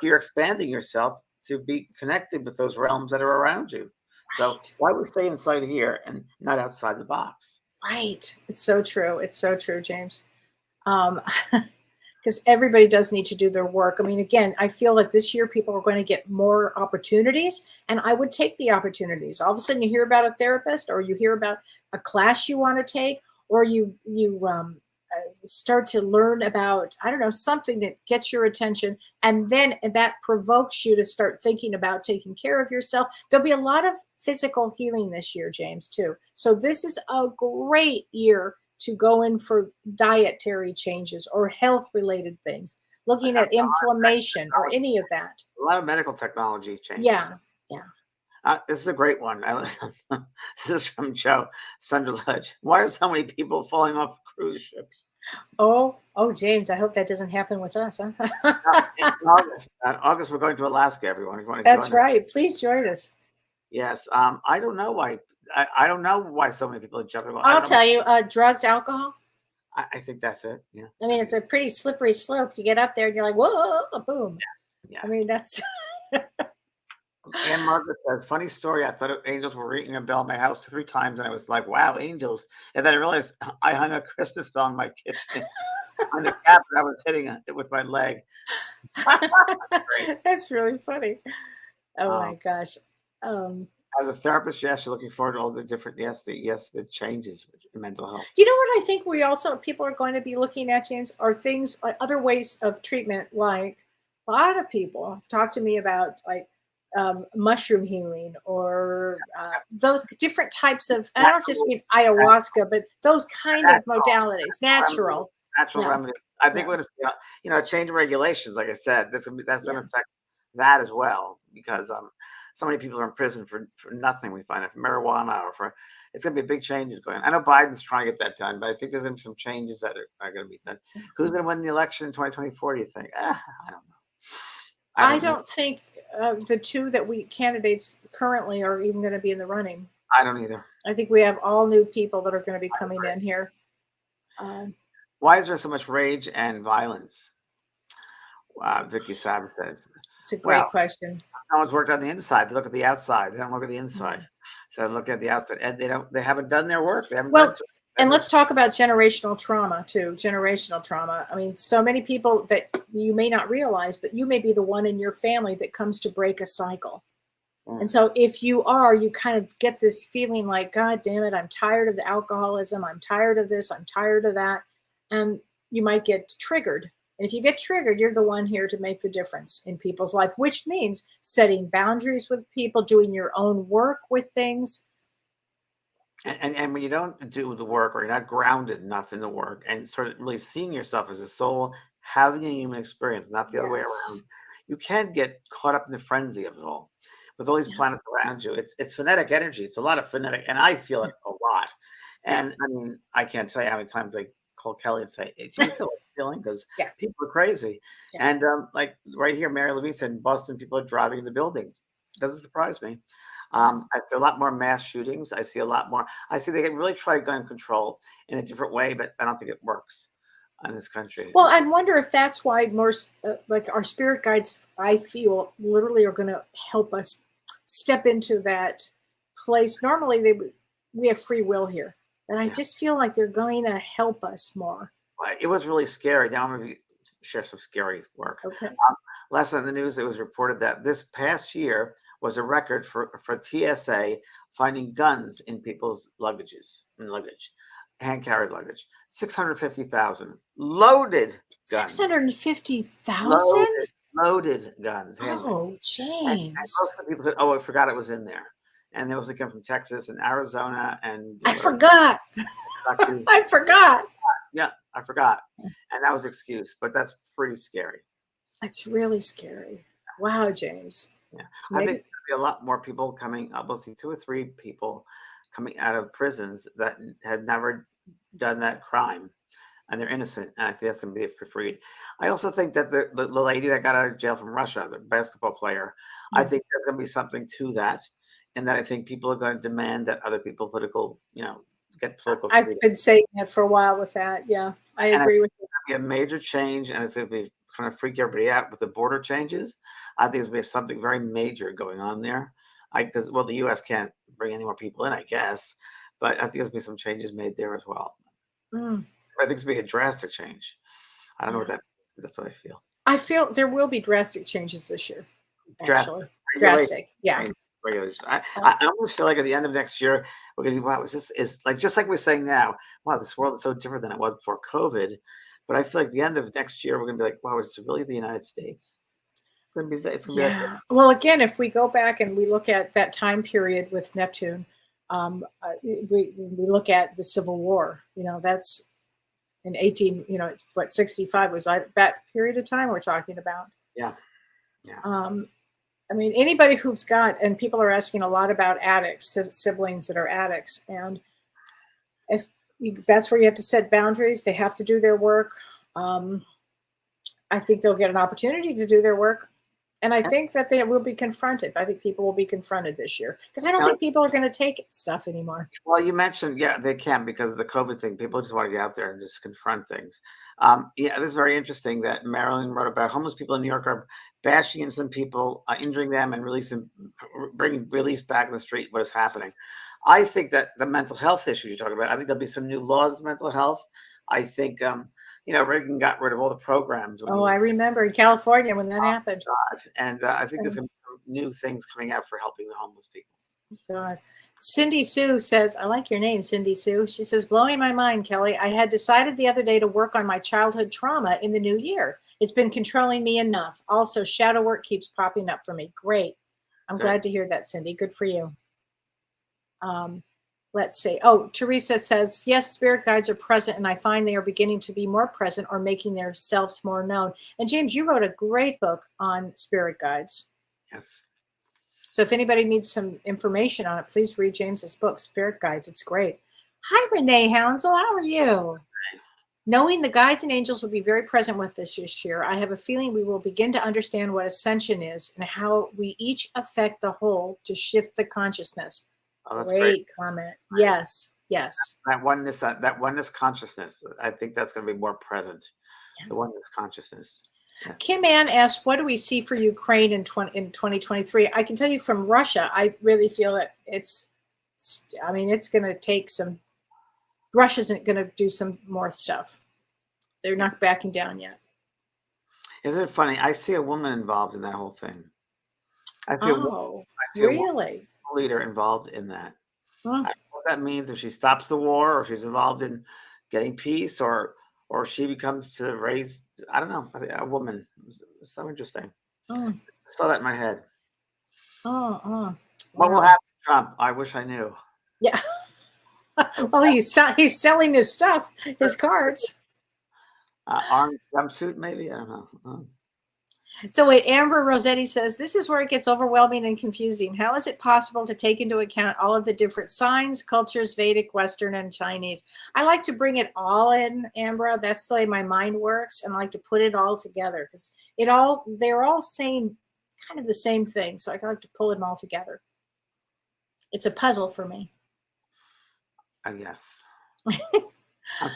You're expanding yourself to be connected with those realms that are around you. So why would we stay inside here and not outside the box? Right. It's so true. It's so true, James. Because everybody does need to do their work. I mean, again, I feel that this year people are going to get more opportunities, and I would take the opportunities. All of a sudden you hear about a therapist, or you hear about a class you want to take, or you start to learn about, I don't know, something that gets your attention, and then that provokes you to start thinking about taking care of yourself. There'll be a lot of physical healing this year, James, too. So this is a great year to go in for dietary changes or health-related things, looking at inflammation or any of that. A lot of medical technology changes. Yeah. This is a great one. This is from Joe Sunderledge. Why are so many people falling off cruise ships? Oh, James, I hope that doesn't happen with us, huh? In August. August, we're going to Alaska, everyone. If you want to That's join us. right. Please join us. Yes. I don't know why. I don't know why so many people are jumping. I I'll don't know. tell you, drugs, alcohol. I think that's it. Yeah. I mean, it's a pretty slippery slope. You get up there and you're like, whoa, boom. Yeah. I mean, that's. And Margaret says, funny story. I thought angels were ringing a bell at my house 3 times, and I was like, wow, angels. And then I realized I hung a Christmas bell in my kitchen on the cap, and I was hitting it with my leg. That's really funny. Oh Um, my gosh. As a therapist, yes, you're looking forward to all the different, the changes in mental health. You know what I think people are going to be looking at, James, are things like other ways of treatment. Like a lot of people have talked to me about like mushroom healing or those different types of, I don't just mean ayahuasca, but those kind of modalities, natural remedies. I think we're going to see, change in regulations. Like I said, that's going to affect that as well, because so many people are in prison for nothing. We find out for marijuana or it's going to be big changes going on. I know Biden's trying to get that done, but I think there's going to be some changes that are going to be done. Who's going to win the election in 2024? Do you think? I don't know. I don't think the two candidates currently are even going to be in the running. I don't either. I think we have all new people that are going to be coming in here. Why is there so much rage and violence? Vicky Saber says. It's a great question. No one's worked on the inside. They look at the outside. They don't look at the inside. Mm-hmm. So look at the outside, and they haven't done their work. They haven't and let's talk about generational trauma too. Generational trauma. I mean, so many people that you may not realize, but you may be the one in your family that comes to break a cycle. And so if you kind of get this feeling like, God damn it, I'm tired of the alcoholism. I'm tired of this. I'm tired of that. And you might get triggered. And if you get triggered, you're the one here to make the difference in people's life, which means setting boundaries with people, doing your own work with things. And when you don't do the work, or you're not grounded enough in the work and sort of really seeing yourself as a soul, having a human experience, not the other way around, you can get caught up in the frenzy of it all. With all these planets around you, it's phonetic energy. It's a lot of phonetic, and I feel it a lot. And I mean, I can't tell you how many times I call Kellee and say, "Do you feel what I'm feeling?" Because people are crazy. Yeah. And like right here, Mary Levine said, in Boston, people are driving in the buildings. Doesn't surprise me. I see a lot more mass shootings. I see a lot more. I see they really try gun control in a different way, but I don't think it works in this country. Well, I wonder if that's why more like our spirit guides, I feel, literally are going to help us step into that place. Normally, we have free will here, and I just feel like they're going to help us more. It was really scary. Now I'm going to share some scary work. Okay. Last night in the news, it was reported that this past year was a record for TSA finding guns in people's luggage, hand-carried luggage. 650,000 loaded guns. 650,000 loaded guns. Oh, James! And most of the people said, "Oh, I forgot it was in there," and they also come from Texas and Arizona and. I forgot. I forgot. Yeah, I forgot, and that was excuse, but that's pretty scary. That's really scary. Wow, James. Yeah, I think there'll be a lot more people coming. We'll see 2 or 3 people coming out of prisons that had never done that crime, and they're innocent. And I think that's going to be freed. I also think that the lady that got out of jail from Russia, the basketball player, I think there's going to be something to that, and that I think people are going to demand that other people get political. I've been saying that for a while with that. Yeah, I agree with you. It's going to be a major change, and it's going to be kind of freak everybody out with the border changes. I think there's going to be something very major going on there. Because the U.S. can't bring any more people in, I guess, but I think there's going to be some changes made there as well. I think it's going to be a drastic change. I don't know what that means, but that's what I feel. I feel there will be drastic changes this year. Actually, drastic. Yeah. I almost feel like at the end of next year, we're going to be, wow, is like, just like we're saying now, wow, this world is so different than it was before COVID. But I feel like the end of next year, we're going to be like, wow, is it really the United States? It's gonna be like, well, again, if we go back and we look at that time period with Neptune, we look at the Civil War. That's in 65 was that period of time we're talking about. Yeah. I mean, anybody who's got, and people are asking a lot about addicts, siblings that are addicts, and if That's where you have to set boundaries. They have to do their work. I think they'll get an opportunity to do their work. And I think that they will be confronted. I think people will be confronted this year because I don't think people are going to take stuff anymore. Well, you mentioned, yeah, they can because of the COVID thing. People just want to get out there and just confront things. Yeah, this is very interesting that Marilyn wrote about homeless people in New York are bashing into some people, injuring them, and bringing release back in the street. What is happening? I think that the mental health issues you're talking about, I think there'll be some new laws of mental health. I think, Reagan got rid of all the programs. Oh, I remember in California when that happened. God. And I think there's going to be some new things coming out for helping the homeless people. God. Cindy Sue says, I like your name, Cindy Sue. She says, blowing my mind, Kelly. I had decided the other day to work on my childhood trauma in the new year. It's been controlling me enough. Also, shadow work keeps popping up for me. Great. I'm glad to hear that, Cindy. Good for you. Let's see. Oh, Teresa says, yes, spirit guides are present, and I find they are beginning to be more present or making themselves more known. And James, you wrote a great book on spirit guides. Yes. So if anybody needs some information on it, please read James's book, Spirit Guides. It's great. Hi, Renee Hounsel. How are you? Knowing the guides and angels will be very present with us this year, I have a feeling we will begin to understand what ascension is and how we each affect the whole to shift the consciousness. Oh, that's great comment. Yes, yes. That oneness consciousness. I think that's going to be more present. Yeah. The oneness consciousness. Yeah. Kim Ann asked, what do we see for Ukraine in 2023? I can tell you from Russia, I really feel that it's going to take some, Russia's going to do some more stuff. They're not backing down yet. Isn't it funny? I see a woman involved in that whole thing. I see really? A leader involved in that. Huh. I don't know what that means, if she stops the war, or if she's involved in getting peace, or she becomes to raise, I don't know, a woman. It's so interesting. I saw that in my head. What will happen to Trump? I wish I knew. Yeah. Well, he's selling his stuff, his cards. Armed jumpsuit, maybe? I don't know. So wait, Amber Rossetti says, this is where it gets overwhelming and confusing. How is it possible to take into account all of the different signs, cultures, Vedic, Western, and Chinese? I like to bring it all in, Amber. That's the way my mind works. And I like to put it all together because they're all saying kind of the same thing. So I like to pull them all together. It's a puzzle for me. Yes. I'm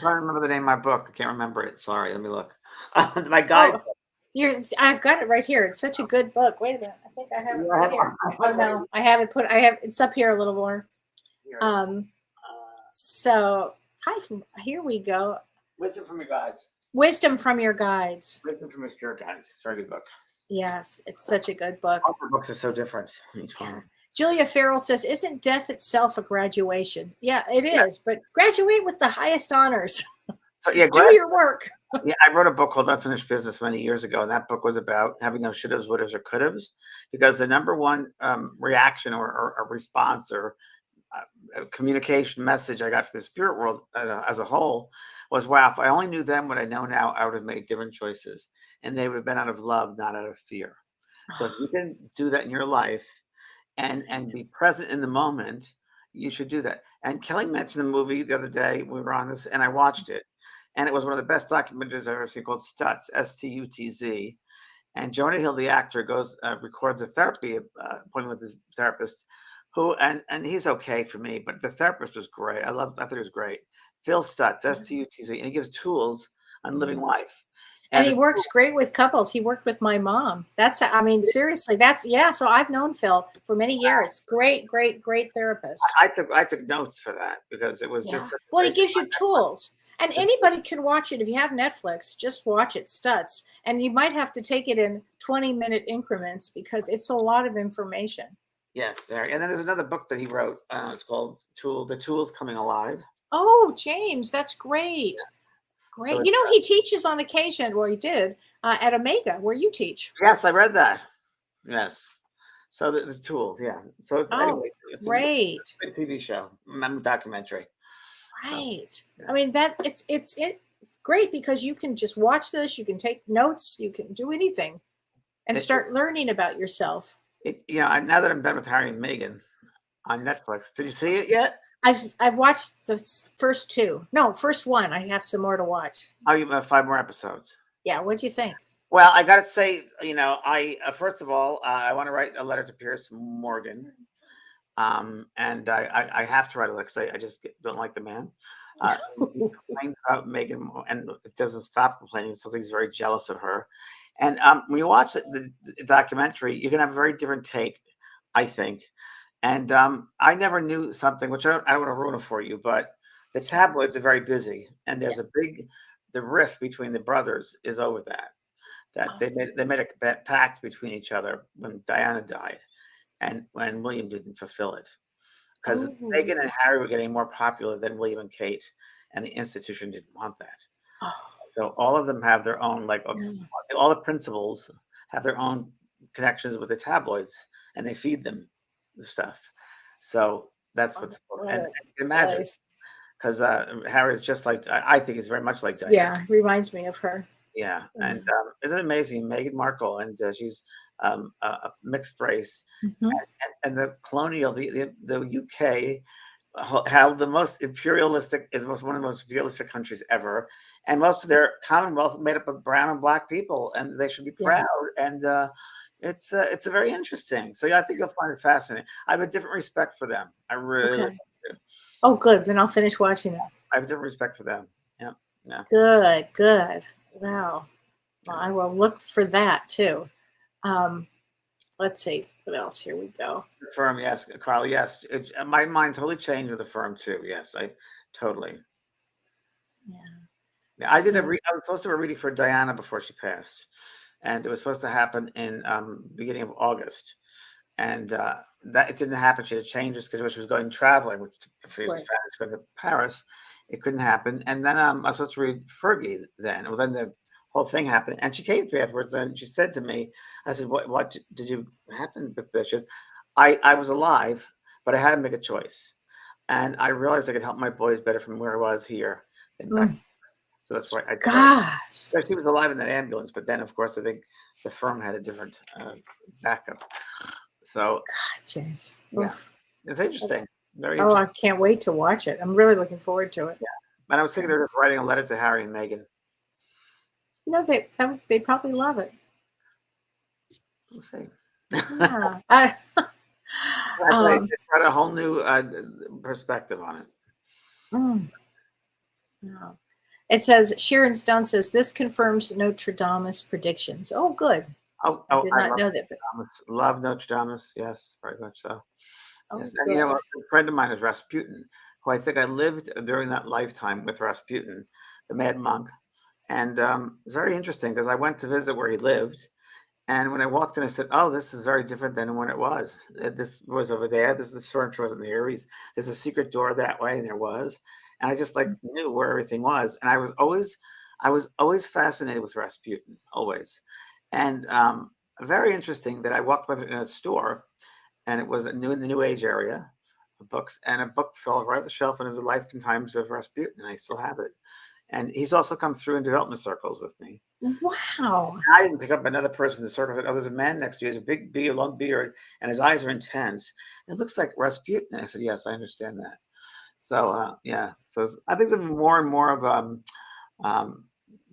trying to remember the name of my book. I can't remember it. Sorry. Let me look. My guide. I've got it right here. It's such a good book. Wait a minute. I think I have it right here. Oh no, I have it it's up here a little more. So here we go. Wisdom from Your Guides. Wisdom from Your Guides. Wisdom from Your Spirit Guides. It's a very good book. Yes, it's such a good book. All the books are so different. Each one. Julia Farrell says, isn't death itself a graduation? Yeah, it is, but graduate with the highest honors. So yeah, do your work. Yeah, I wrote a book called Unfinished Business many years ago, and that book was about having no shouldas, wouldas, or couldas, because the number one reaction or response or communication message I got from the spirit world as a whole was, wow, if I only knew then what I know now, I would have made different choices, and they would have been out of love, not out of fear. So if you can do that in your life and be present in the moment, you should do that. And Kelly mentioned the movie the other day. We were on this, and I watched it. And it was one of the best documentaries I've ever seen, called Stutz, S-T-U-T-Z. And Jonah Hill, the actor, records a therapy appointment with his therapist, and he's okay for me, but the therapist was great. I thought he was great. Phil Stutz, S-T-U-T-Z, and he gives tools on living life. And he works great with couples. He worked with my mom. Seriously, so I've known Phil for many years. Great, great, great therapist. I took notes for that because it was just. Well, he gives you tools. And anybody can watch it. If you have Netflix, just watch it, Stutz. And you might have to take it in 20-minute increments because it's a lot of information. Yes, very. And then there's another book that he wrote. It's called The Tools Coming Alive. Oh, James, that's great. Yeah. Great. So he teaches on occasion, he did, at Omega, where you teach. Yes, I read that. Yes. So the tools, yeah. So anyway, it's great. A good TV show, documentary. Right. So, yeah. It's great because you can just watch this, you can take notes, you can do anything and start learning about yourself. Now that I'm done with Harry and Meghan on Netflix, did you see it yet? I've watched the first two. No, first one. I have some more to watch. Oh, you have 5 more episodes. Yeah, what'd you think? Well, I got to say, I first of all, I want to write a letter to Pierce Morgan, and I have to write a letter because I just don't like the man. He complains about Megan, and it doesn't stop complaining. It sounds like he's very jealous of her. And when you watch the documentary, you can have a very different take, I think. And I never knew something, which I don't want to ruin it for you, but the tabloids are very busy, and there's the rift between the brothers is over that they made a pact between each other when Diana died, and when William didn't fulfill it, because Meghan and Harry were getting more popular than William and Kate, and the institution didn't want that. Oh. So all of them have their own, all the principals have their own connections with the tabloids, and they feed them the stuff. So that's what's and you can imagine, because Harry is just like, I think he's very much like Diana. Yeah, reminds me of her. Yeah, and isn't it amazing, Meghan Markle, and she's a mixed race, and the colonial, the UK held the most imperialistic, one of the most imperialistic countries ever, and most of their Commonwealth made up of brown and black people, and they should be proud. And it's a very interesting. So yeah, I think you'll find it fascinating. I have a different respect for them. I really do. Oh, good. Then I'll finish watching it. I have a different respect for them. Yeah. Good. Wow. Well, I will look for that too. Let's see what else. Here we go. The firm, yes, Carly, yes. My mind totally changed with the firm too. Yes, I totally. Yeah, I was supposed to have a reading for Diana before she passed, and it was supposed to happen in beginning of August, and that it didn't happen. She had to change her schedule. She was going traveling, which she was going to Paris. It couldn't happen. And then I was supposed to read Fergie then. Well, then the whole thing happened. And she came to me afterwards and she said to me, I said, what did you happen with this? She goes, I was alive, but I had to make a choice. And I realized I could help my boys better from where I was here than back. So that's why she was alive in that ambulance. But then, of course, I think the firm had a different backup. So, God, James. Yeah, it's interesting. Very I can't wait to watch it. I'm really looking forward to it. Yeah. And I was thinking of just writing a letter to Harry and Meghan. They probably love it. We'll see. Yeah. I brought a whole new perspective on it. Yeah. It says, Sharon Stone says, this confirms Notre Dame's predictions. Oh, good. I did not know that. Love Notre Dame. Yes, very much so. Yes. And a friend of mine is Rasputin, who I think I lived during that lifetime with Rasputin, the mad monk. And it's very interesting because I went to visit where he lived. And when I walked in, I said, oh, this is very different than when it was. This was over there. This furniture wasn't there. There's a secret door that way, and there was. And I just knew where everything was. And I was always fascinated with Rasputin, always. And very interesting that I walked with it in a store, and it was in the New Age area of books, and a book fell right off the shelf, and it was The Life and Times of Rasputin, and I still have it. And he's also come through in development circles with me. Wow. I didn't pick up another person in the circle. I said, oh, there's a man next to you. He has a big beard, long beard, and his eyes are intense. It looks like Rasputin. I said, yes, I understand that. So, yeah. So I think there's more and more of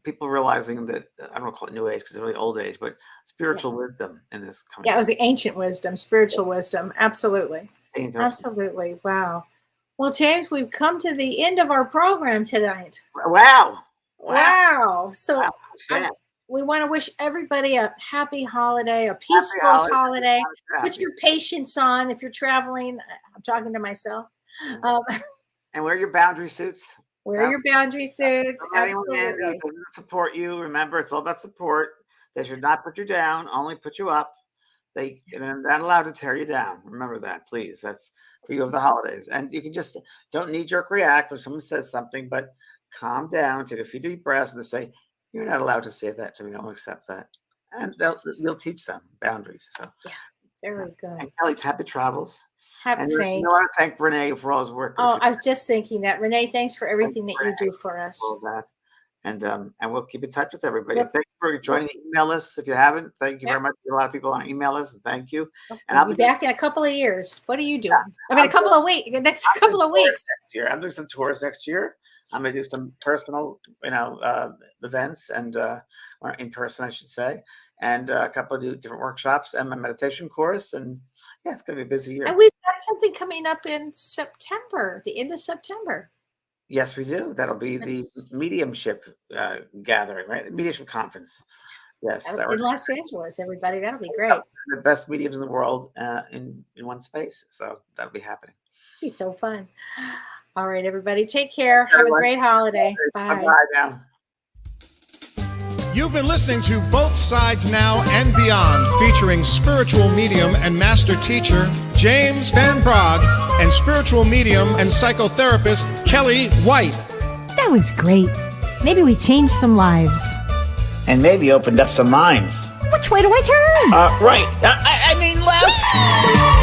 people realizing that, I don't want to call it New Age because it's really old age, but spiritual wisdom in this country. Yeah, it was the ancient wisdom, spiritual wisdom. Absolutely. Absolutely. Wow. Well, James, we've come to the end of our program tonight. Wow. So we want to wish everybody a happy holiday, a peaceful holiday. Put your patience on if you're traveling. I'm talking to myself. And wear your boundary suits. Wear your boundary suits. Absolutely. Support you. Remember, it's all about support. They should not put you down, only put you up. They're not allowed to tear you down. Remember that, please. That's for you of the holidays. And you can just don't knee-jerk react when someone says something, but calm down, take a few deep breaths, and say, you're not allowed to say that to me. Don't accept that. And you'll teach them boundaries. So yeah, very good. And Kellee, happy travels. Happy I want to thank Renee for all his work. Oh, I was just thinking that. Renee, thanks for everything that you do for us. All that. And we'll keep in touch with everybody. Thank you for joining the email list. If you haven't, thank you very much. A lot of people on email list, and thank you. And I'll be back in a couple of years. What are you doing? A couple of weeks. The next couple of weeks. Next year, I'm doing some tours next year. I'm going to do some personal, events and or in person, I should say, and a couple of different workshops and my meditation course. And yeah, it's going to be a busy year. And we've got something coming up in September, the end of September. Yes, we do. That'll be the mediumship gathering, right? The mediumship conference. Yes, in Los Angeles, everybody. That'll be great. The best mediums in the world in one space. So that'll be happening. It'll be so fun. All right, everybody. Take care. Have a great holiday. Bye. Bye now. You've been listening to Both Sides Now and Beyond, featuring spiritual medium and master teacher James Van Praagh and spiritual medium and psychotherapist Kellee White. That was great. Maybe we changed some lives. And maybe opened up some minds. Which way do I turn? Right. I mean left.